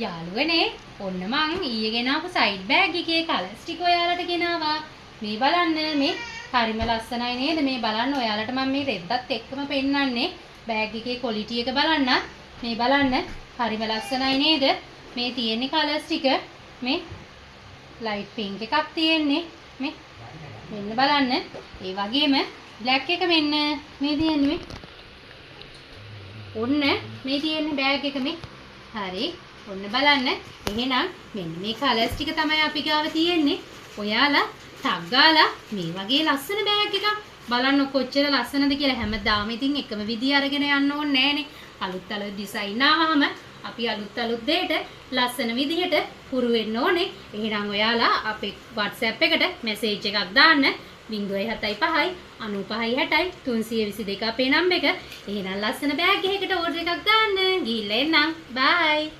යාළුවනේ ඔන්න මං ඊයේ ගෙනාපු සයිඩ් බෑග් එකේ කලර්ස් ටික ඔයාලට ගෙනාවා. මේ බලන්න මේ හරිම ලස්සනයි නේද? මේ බලන්න ඔයාලට මම මේ රෙද්දත් එක්කම පෙන්නන්නේ. බෑග් එකේ ක්වොලිටි එක බලන්න. මේ බලන්න හරිම ලස්සනයි නේද? මේ තියෙන්නේ කලර්ස් ටික. මේ ලයිට් පින්ක් එකක් තියෙන්නේ. මේ මෙන්න බලන්න. ඒ වගේම බ්ලැක් එක මෙන්න මේ තියෙන්නේ මේ. ඔන්න මේ තියෙන්නේ බෑග් එක මේ. හරි. ඔන්න බලන්න. එහෙනම් මෙන්න මේ කලර්ස් ටික තමයි අපි ගාව තියෙන්නේ. ඔයාලා ටග් ගාලා මේ වගේ ලස්සන බෑග් එකක් බලන්න කොච්චර ලස්සනද කියලා. හැමදාම ඉතින් එකම විදිය අරගෙන යන්න ඕනේ නෑනේ. අලුත් ඩිසයින් ආවම අපි අලුත් දෙයට ලස්සන විදිහට පුරු වෙන්න ඕනේ. එහෙනම් ඔයාලා අපේ WhatsApp එකට මැසේජ් එකක් දාන්න 075 95 60 322 අපේ නම්බර එක. එහෙනම් ලස්සන බෑග් එකකට ඕඩර් එකක් දාන්න. ගිහිල්ලා එන්නම්. බයි.